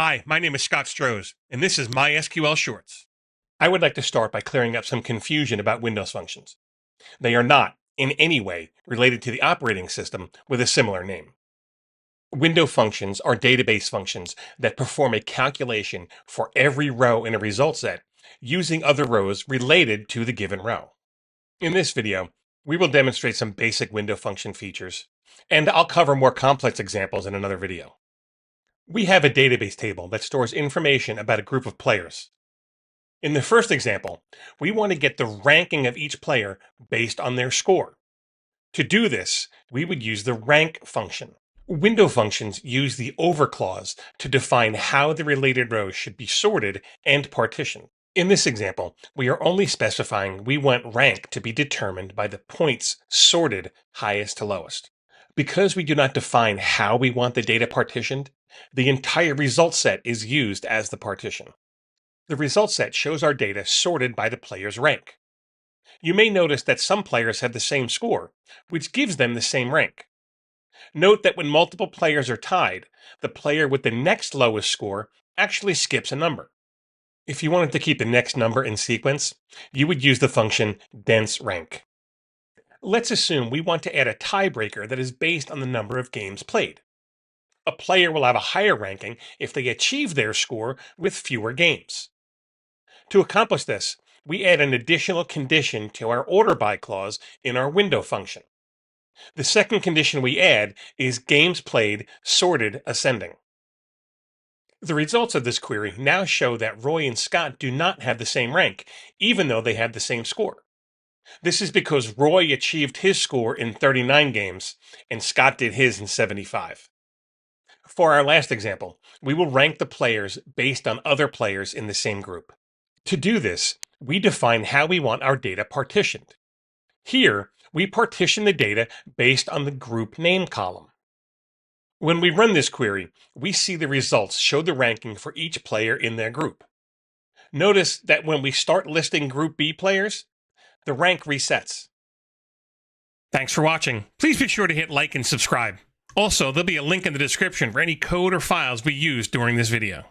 Hi, my name is Scott Strohs, and this is MySQL Shorts. I would like to start by clearing up some confusion about Windows functions. They are not, in any way, related to the operating system with a similar name. Window functions are database functions that perform a calculation for every row in a result set using other rows related to the given row. In this video, we will demonstrate some basic window function features, and I'll cover more complex examples in another video. We have a database table that stores information about a group of players. In the first example, we want to get the ranking of each player based on their score. To do this, we would use the rank function. Window functions use the over clause to define how the related rows should be sorted and partitioned. In this example, we are only specifying we want rank to be determined by the points sorted highest to lowest. Because we do not define how we want the data partitioned, the entire result set is used as the partition. The result set shows our data sorted by the player's rank. You may notice that some players have the same score, which gives them the same rank. Note that when multiple players are tied, the player with the next lowest score actually skips a number. If you wanted to keep the next number in sequence, you would use the function denseRank. Let's assume we want to add a tiebreaker that is based on the number of games played. A player will have a higher ranking if they achieve their score with fewer games. To accomplish this, we add an additional condition to our order by clause in our window function. The second condition we add is games played sorted ascending. The results of this query now show that Roy and Scott do not have the same rank, even though they have the same score. This is because Roy achieved his score in 39 games, and Scott did his in 75. For our last example, we will rank the players based on other players in the same group. To do this, we define how we want our data partitioned. Here, we partition the data based on the group name column. When we run this query, we see the results show the ranking for each player in their group. Notice that when we start listing Group B players, the rank resets. Thanks for watching. Please be sure to hit like and subscribe. Also, there'll be a link in the description for any code or files we used during this video.